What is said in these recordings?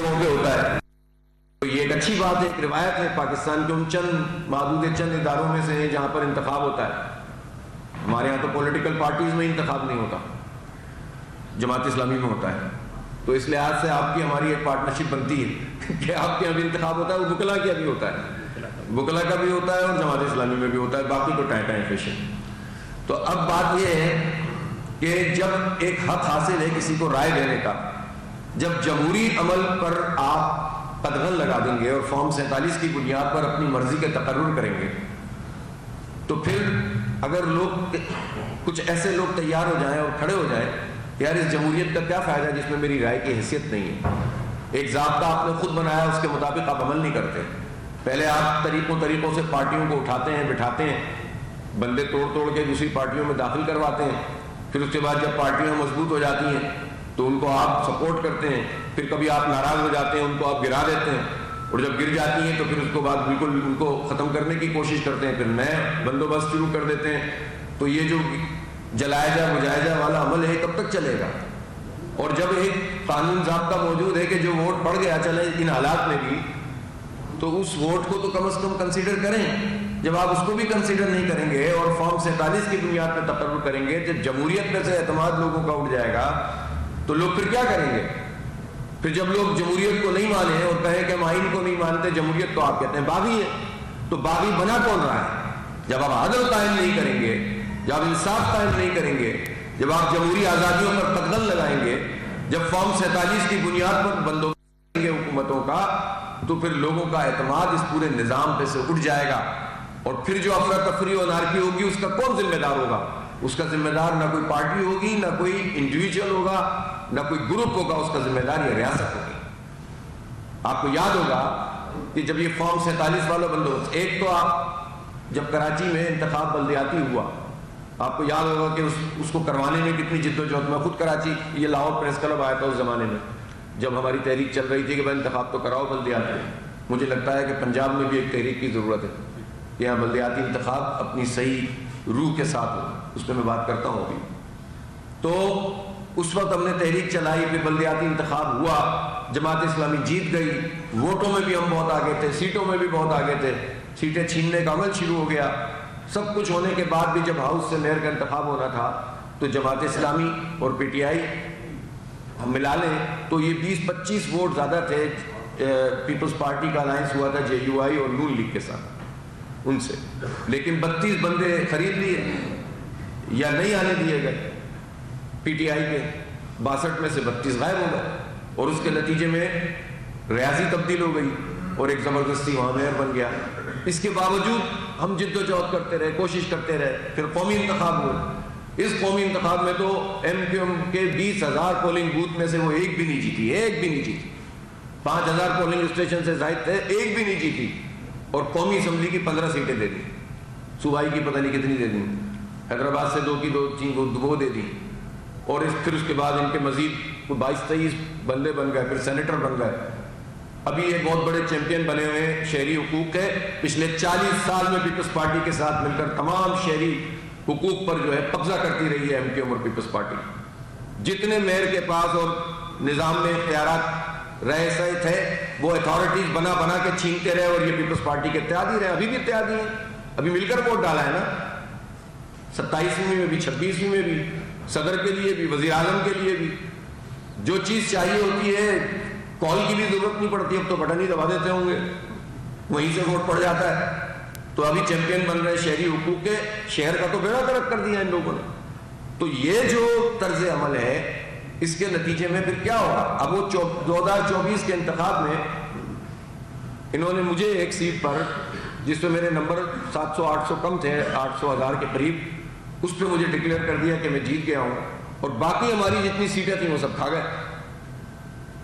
جگہوں پہ ہوتا ہے. تو یہ ایک اچھی بات ہے, ایک روایت ہے پاکستان کے ان چند معدود چند اداروں میں سے ہے جہاں پر انتخاب ہوتا ہے. ہمارے یہاں تو پولیٹیکل پارٹیز میں انتخاب نہیں ہوتا, جماعت اسلامی میں ہوتا ہے. تو اس لحاظ سے آپ کی ہماری ایک پارٹنرشپ بنتی ہے کہ آپ کے یہاں بھی انتخاب ہوتا ہے, اور وکلا کے بھی ہوتا ہے, وکلا کا بھی ہوتا ہے اور جماعت اسلامی میں بھی ہوتا ہے, باقی تو ٹائم فیشن. تو اب بات یہ ہے کہ جب ایک حق حاصل ہے کسی کو رائے دینے کا, جب جمہوری عمل پر آپ قدغن لگا دیں گے اور فارم 47 کی بنیاد پر اپنی مرضی کے تقرر کریں گے, تو پھر اگر لوگ کچھ ایسے لوگ تیار ہو جائیں اور کھڑے ہو جائیں, یار اس جمہوریت کا کیا فائدہ جس میں میری رائے کی حیثیت نہیں ہے. ایک ضابطہ آپ نے خود بنایا, اس کے مطابق آپ عمل نہیں کرتے. پہلے آپ طریقوں سے پارٹیوں کو اٹھاتے ہیں, بٹھاتے ہیں, بندے توڑ کے دوسری پارٹیوں میں داخل کرواتے ہیں. پھر اس کے بعد جب پارٹیاں مضبوط ہو جاتی ہیں تو ان کو آپ سپورٹ کرتے ہیں. پھر کبھی آپ ناراض ہو جاتے ہیں, ان کو آپ گرا دیتے ہیں, اور جب گر جاتی ہیں تو پھر اس کو بعد بالکل ان کو ختم کرنے کی کوشش کرتے ہیں, پھر نئے بندوبست شروع کر دیتے ہیں. تو یہ جو جلائے جا بجائے جا والا عمل ہے کب تک چلے گا؟ اور جب ایک قانون ضابطہ موجود ہے کہ جو ووٹ پڑ گیا چلے ان حالات میں بھی, تو اس ووٹ کو تو کم از کم کنسیڈر کریں. جب آپ اس کو بھی کنسیڈر نہیں کریں گے اور فارم 47 کی بنیاد پہ تقرر کریں گے, جب جمہوریت میں سے اعتماد لوگوں کا اٹھ جائے گا تو لوگ پھر کیا کریں گے؟ پھر جب لوگ جمہوریت کو نہیں مانیں اور کہیں کہ ہم آئین کو نہیں مانتے, جمہوریت کو آپ کہتے ہیں باغی ہے, تو باغی بنا کون رہا ہے؟ جب آپ عدل قائم نہیں کریں گے, جب آپ انصاف قائم نہیں کریں گے, جب آپ جمہوری آزادیوں پر قدغن لگائیں گے, جب فارم 47 کی بنیاد پر بندوبست کریں گے حکومتوں کا, تو پھر لوگوں کا اعتماد اس پورے نظام پہ سے اٹھ جائے گا. اور پھر جو افراتفری و انارکی ہوگی اس کا کون ذمہ دار ہوگا؟ اس کا ذمہ دار نہ کوئی پارٹی ہوگی, نہ کوئی انڈیویجول ہوگا, نہ کوئی گروپ ہوگا. اس کا ذمہ دار یہ ریاست ہوگی. آپ کو یاد ہوگا کہ جب یہ فارم 47 والا بندوبست, ایک تو آپ جب کراچی میں انتخاب بلدیاتی ہوا, آپ کو یاد ہوگا کہ اس کو کروانے میں کتنی جد و جہد. میں خود کراچی, یہ لاہور پریس کلب آیا تھا اس زمانے میں جب ہماری تحریک چل رہی تھی کہ بھائی انتخاب تو کراؤ بلدیاتی. مجھے لگتا ہے کہ پنجاب میں بھی ایک تحریک کی ضرورت ہے کہ یہاں بلدیاتی انتخاب اپنی صحیح روح کے ساتھ ہو. اس پہ میں بات کرتا ہوں ابھی. تو اس وقت ہم نے تحریک چلائی, پھر بلدیاتی انتخاب ہوا, جماعت اسلامی جیت گئی, ووٹوں میں بھی ہم بہت آگے تھے, سیٹوں میں بھی بہت آگے تھے, سیٹیں چھیننے کا عمل شروع ہو گیا. سب کچھ ہونے کے بعد بھی جب ہاؤس سے میئر کا انتخاب ہونا تھا تو جماعت اسلامی اور پی ٹی آئی ہم ملا لیں تو یہ 20-25 ووٹ زیادہ تھے. پیپلز پارٹی کا الائنس ہوا تھا جے یو آئی اور نون لیگ کے ساتھ ان سے, لیکن 32 بندے خرید لیے یا نہیں آنے دیے گئے. پی ٹی آئی کے 62 میں سے 32 غائب ہو گئے, اور اس کے نتیجے میں ریاضی تبدیل ہو گئی اور ایک زبردستی وہاں میئر بن گیا. اس کے باوجود ہم جد و جہد کرتے رہے, کوشش کرتے رہے. پھر قومی انتخاب ہوئے. اس قومی انتخاب میں تو ایم کیو ایم کے 20,000 پولنگ بوتھ میں سے وہ ایک بھی نہیں جیتی, ایک بھی نہیں جیتی. 5,000 پولنگ اسٹیشن سے زائد تھے, ایک بھی نہیں جیتی. اور قومی اسمبلی کی 15 سیٹیں دے دی, صوبائی کی پتہ نہیں کتنی دے دی, حیدرآباد سے 2 کی 2 دے دی. اور پھر اس کے بعد ان کے مزید 22-23 بندے بن گئے, پھر سینیٹر بن گئے. ابھی ایک بہت بڑے چیمپئن بنے ہوئے ہیں شہری حقوق کے. پچھلے 40 سال میں پیپلز پارٹی کے ساتھ مل کر تمام شہری حقوق پر جو ہے قبضہ کرتی رہی ہے ایم کیو ایم اور پیپلز پارٹی. جتنے میئر کے پاس اور نظام میں اختیارات رہے سے تھے وہ اتھارٹیز بنا کے چھینتے رہے, اور یہ پیپلز پارٹی کے اتحادی رہے. ابھی بھی اتحادی ہیں, ابھی مل کر ووٹ ڈالا ہے نا, 27ویں میں بھی 26ویں میں بھی, صدر کے لیے بھی, وزیر اعظم کے لیے بھی. جو چیز چاہیے ہوتی ہے کال کی بھی ضرورت نہیں پڑتی, اب تو بٹن ہی دبا دیتے ہوں گے, وہیں سے ووٹ پڑ جاتا ہے. تو ابھی چیمپئن بن رہے شہری حقوق کے, شہر کا تو بیڑا غرق کر دیا ان لوگوں نے. تو یہ جو طرز عمل ہے اس کے نتیجے میں پھر کیا ہوگا؟ اب وہ 2024 کے انتخاب میں انہوں نے مجھے ایک سیٹ پر جس پہ میرے نمبر 700-800 کم تھے, 800,000 کے قریب, اس پہ مجھے ڈکلیئر کر دیا کہ میں جیت گیا ہوں, اور باقی ہماری جتنی سیٹیں تھیں وہ سب کھا گئے.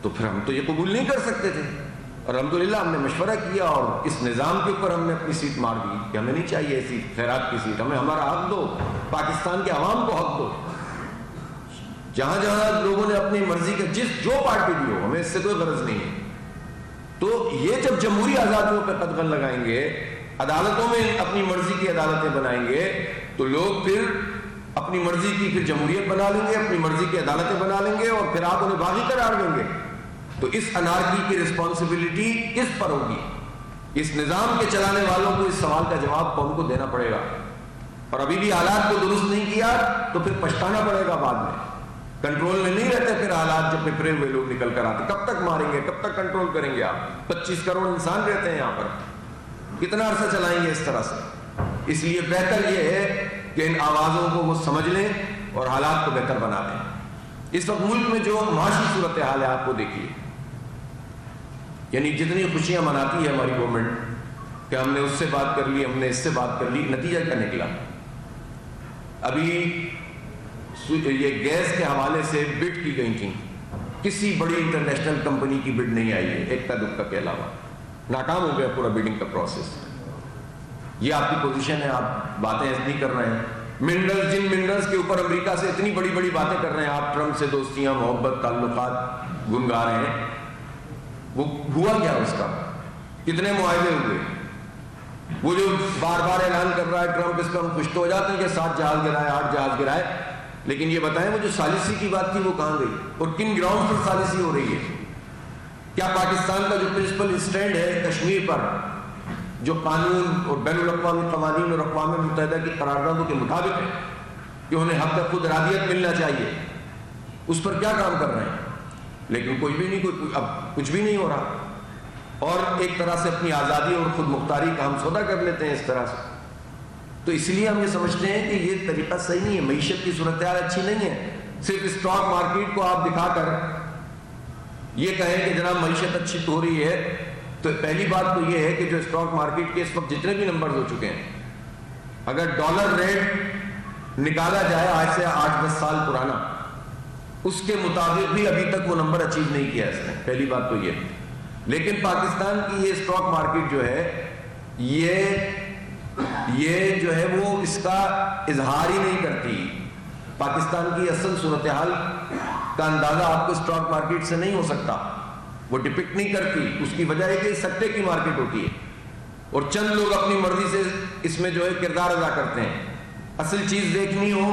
تو پھر ہم تو یہ قبول نہیں کر سکتے تھے. اور الحمدللہ ہم نے مشورہ کیا اور اس نظام کے اوپر ہم نے اپنی سیٹ مار دی کہ ہمیں نہیں چاہیے ایسی خیرات کی سیٹ, ہمیں ہمارا حق دو, پاکستان کے عوام کو حق دو. جہاں جہاں لوگوں نے اپنی مرضی کا جو پارٹی بھی ہو, ہمیں اس سے کوئی غرض نہیں ہے. تو یہ جب جمہوری آزادیوں پہ قدغن لگائیں گے, عدالتوں میں اپنی مرضی کی عدالتیں بنائیں گے, تو لوگ پھر اپنی مرضی کی پھر جمہوریت بنا لیں گے, اپنی مرضی کی عدالتیں بنا لیں گے, اور پھر آپ انہیں باغی قرار دیں گے. تو اس انارکی کی رسپانسبلٹی کس پر ہوگی؟ اس نظام کے چلانے والوں کو اس سوال کا جواب قوم کو دینا پڑے گا، اور ابھی بھی حالات کو درست نہیں کیا تو پھر پچھتانا پڑے گا بعد میں۔ کنٹرول میں نہیں رہتے پھر حالات، جب پھرے ہوئے لوگ نکل کر آتے، کب تک ماریں گے، کب تک کنٹرول کریں گے آپ؟ 25 کروڑ انسان رہتے ہیں یہاں پر، کتنا عرصہ چلائیں گے اس طرح سے؟ اس لیے بہتر یہ ہے کہ ان آوازوں کو وہ سمجھ لیں اور حالات کو بہتر بنا دیں۔ اس وقت ملک میں جو معاشی صورتحال ہے آپ کو دیکھیے، یعنی جتنی خوشیاں مناتی ہے ہماری گورنمنٹ کہ ہم نے اس سے بات کر لی، ہم نے اس سے بات کر لی، نتیجہ کیا نکلا؟ ابھی یہ گیس کے حوالے سے بڈ کی گئی تھیں، کسی بڑی انٹرنیشنل کمپنی کی بڈ نہیں آئی ہے ایک دکا کے علاوہ، ناکام ہو گیا پورا بڈنگ کا پروسیس۔ یہ آپ کی پوزیشن ہے، آپ باتیں ایسی نہیں کر رہے ہیں۔ منرلز، جن منرلز کے اوپر امریکہ سے اتنی بڑی بڑی باتیں کر رہے ہیں آپ، ٹرمپ سے دوستیاں، محبت، تعلقات گنگا رہے ہیں، وہ ہوا کیا اس کا؟ کتنے معاہدے ہوئے؟ وہ جو بار بار اعلان کر رہا ہے ٹرمپ، اس کا ہم خوش تو ہو جاتے ہیں کہ 7 جہاز گرائے، 8 جہاز گرائے، لیکن یہ بتائیں وہ جو ثالثی کی بات تھی وہ کہاں گئی اور کن گراؤنڈ پر ثالثی ہو رہی ہے؟ کیا پاکستان کا جو پرنسپل اسٹینڈ ہے کشمیر پر، جو قانون اور بین الاقوامی قوانین اور اقوام متحدہ کی قراردادوں کے مطابق ہے کہ انہیں حق خود ارادیت ملنا چاہیے، اس پر کیا کام کر رہے ہیں؟ لیکن کوئی بھی نہیں، اب کچھ بھی نہیں ہو رہا، اور ایک طرح سے اپنی آزادی اور خود مختاری کا ہم سودا کر لیتے ہیں اس طرح سے۔ تو اس لیے ہم یہ سمجھتے ہیں کہ یہ طریقہ صحیح نہیں ہے، معیشت کی صورتحال اچھی نہیں ہے۔ صرف اسٹاک مارکیٹ کو آپ دکھا کر یہ کہیں کہ جناب معیشت اچھی ہو رہی ہے، تو پہلی بات تو یہ ہے کہ جو اسٹاک مارکیٹ کے اس وقت جتنے بھی نمبرز ہو چکے ہیں، اگر ڈالر ریٹ نکالا جائے آج سے 8-10 سال پرانا، اس کے مطابق بھی ابھی تک وہ نمبر اچیو نہیں کیا اس نے، پہلی بات تو یہ۔ لیکن پاکستان کی یہ اسٹاک مارکیٹ جو ہے یہ جو ہے وہ اس کا اظہار ہی نہیں کرتی۔ پاکستان کی اصل صورتحال کا اندازہ آپ کو اسٹاک مارکیٹ سے نہیں ہو سکتا، وہ ڈپکٹ نہیں کرتی۔ اس کی وجہ ہے کہ سٹے کی مارکیٹ ہوتی ہے اور چند لوگ اپنی مرضی سے اس میں جو ہے کردار ادا کرتے ہیں۔ اصل چیز دیکھنی ہو،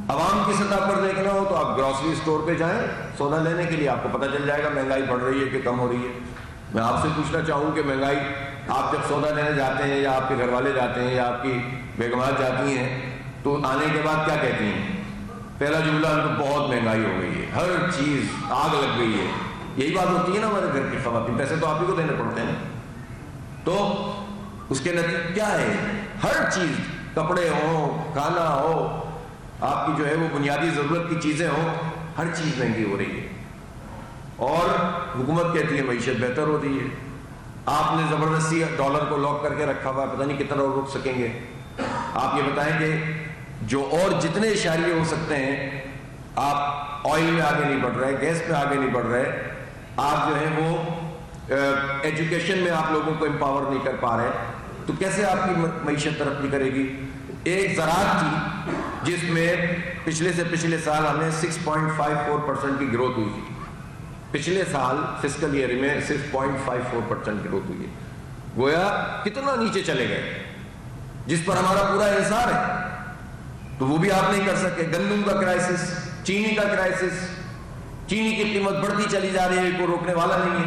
عوام کی سطح پر دیکھنا ہو، تو آپ گروسری اسٹور پہ جائیں سودا لینے کے لیے، آپ کو پتہ چل جائے گا مہنگائی بڑھ رہی ہے کہ کم ہو رہی ہے۔ میں آپ سے پوچھنا چاہوں کہ مہنگائی، آپ جب سودا لینے جاتے ہیں یا آپ کے گھر والے جاتے ہیں یا آپ کی بیگمات جاتی ہیں تو آنے کے بعد کیا کہتی ہیں؟ پہلا جملہ ان کو بہت مہنگائی ہو گئی ہے، ہر چیز آگ لگ گئی ہے۔ یہی بات ہوتی ہے نا ہمارے گھر کی خواتین، پیسے تو آپ ہی کو دینے پڑتے ہیں، تو اس کے نتیجے کیا ہے؟ ہر چیز، کپڑے ہوں، کھانا ہو، آپ کی جو ہے وہ بنیادی ضرورت کی چیزیں ہوں، ہر چیز مہنگی ہو رہی ہے، اور حکومت کہتی ہے معیشت بہتر ہو رہی ہے۔ آپ نے زبردستی ڈالر کو لاک کر کے رکھا ہوا ہے، پتہ نہیں کتنا روک سکیں گے۔ آپ یہ بتائیں کہ جو اور جتنے اشاریے ہو سکتے ہیں، آپ آئل میں آگے نہیں بڑھ رہے، گیس میں آگے نہیں بڑھ رہے، آپ جو ہے وہ ایجوکیشن میں آپ لوگوں کو امپاور نہیں کر پا رہے، تو کیسے آپ کی معیشت ترقی کرے گی؟ ایک زراعت تھی جس میں پچھلے سے پچھلے سال ہمیں 6.54% کی گروتھ ہوئی تھی، پچھلے سال فسکل ایئر میں صرف 0.54% گروتھ ہوئی ہے، گویا کتنا نیچے چلے گئے، جس پر ہمارا پورا انحصار ہے، تو وہ بھی آپ نہیں کر سکے۔ گندم کا کرائسس، چینی کا کرائسس، چینی کی قیمت بڑھتی چلی جا رہی ہے، کوئی روکنے والا نہیں ہے۔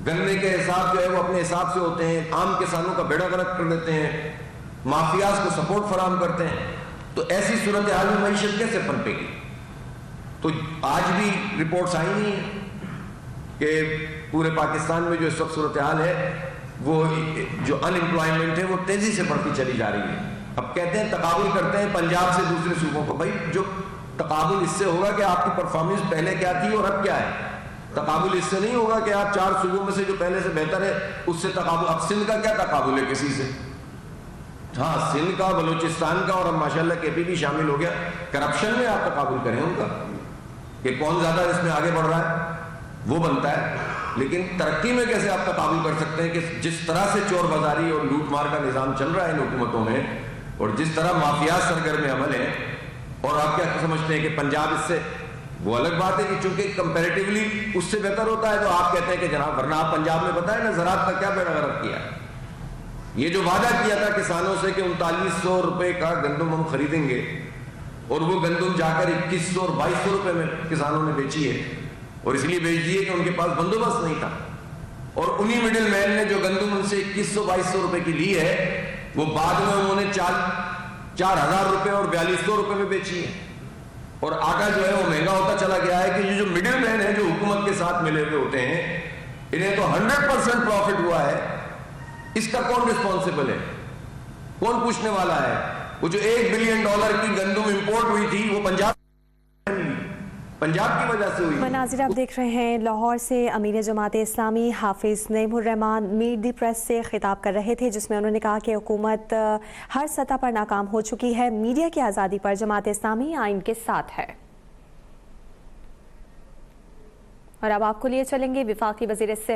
گنے کے حساب جو ہے وہ اپنے حساب سے ہوتے ہیں، عام کسانوں کا بیڑا غرق کر دیتے ہیں، مافیاز کو سپورٹ فراہم کرتے ہیں، تو ایسی صورتحال میں معیشت کیسے پنپے گی؟ تو آج بھی رپورٹس آئی نہیں ہیں کہ پورے پاکستان میں جو اس وقت صورتحال ہے، وہ جو ان امپلائمنٹ ہے وہ تیزی سے بڑھتی چلی جا رہی ہے۔ اب کہتے ہیں تقابل کرتے ہیں پنجاب سے دوسرے صوبوں کو، بھائی جو تقابل اس سے ہوگا کہ آپ کی پرفارمنس پہلے کیا تھی اور اب کیا ہے، تقابل اس سے نہیں ہوگا کہ آپ 4 صوبوں میں سے جو پہلے سے بہتر ہے اس سے تقابل۔ اب سندھ کا کیا تقابل ہے کسی سے؟ ہاں سندھ کا، بلوچستان کا، اور اب ماشاءاللہ کے پی بھی شامل ہو گیا، کرپشن میں آپ تقابل کریں ان کا کہ کون زیادہ اس میں آگے بڑھ رہا ہے، وہ بنتا ہے۔ لیکن ترقی میں کیسے آپ تقابل کر سکتے ہیں کہ جس طرح سے چور بازاری اور لوٹ مار کا نظام چل رہا ہے ان حکومتوں میں، اور جس طرح مافیا سرگرم عمل ہے، اور آپ کیا سمجھتے ہیں کہ پنجاب اس سے؟ وہ الگ بات ہے کہ چونکہ کمپیریٹیولی اس سے بہتر ہوتا ہے تو آپ کہتے ہیں کہ جناب، ورنہ آپ پنجاب میں بتائیں نا زراعت کا کیا بیڑا غرق کیا ہے۔ یہ جو وعدہ کیا تھا کسانوں سے کہ 3900 روپے کا گندم ہم خریدیں گے، اور وہ گندم جا کر 2100 اور 2200 روپے میں کسانوں نے بیچی ہے، اور اس لیے بھیج دیے کہ ان کے پاس بندوبست نہیں تھا، اور انہی مڈل مین نے جو گندم ان سے 2100-2200 روپے کی لی ہے وہ بعد میں انہوں نے 4000 روپے اور 4200 روپے میں بیچی ہے، اور آٹا جو ہے وہ مہنگا ہوتا چلا گیا ہے کہ یہ جو مڈل مین ہے جو حکومت کے ساتھ ملے ہوئے ہوتے ہیں انہیں تو 100% پروفٹ ہوا ہے، اس کا کون رسپانسبل ہے، کون پوچھنے والا ہے؟ وہ جو $1 بلین کی گندم امپورٹ ہوئی تھی وہ پنجاب کی وجہ سے ہوئی۔ مناظر آپ دیکھ رہے ہیں لاہور سے امیر جماعت اسلامی حافظ نعیم الرحمان میٹ دی پریس سے خطاب کر رہے تھے، جس میں انہوں نے کہا کہ حکومت ہر سطح پر ناکام ہو چکی ہے، میڈیا کی آزادی پر جماعت اسلامی آئین کے ساتھ ہے۔ اور اب آپ کو لیے چلیں گے وفاقی وزیر صحت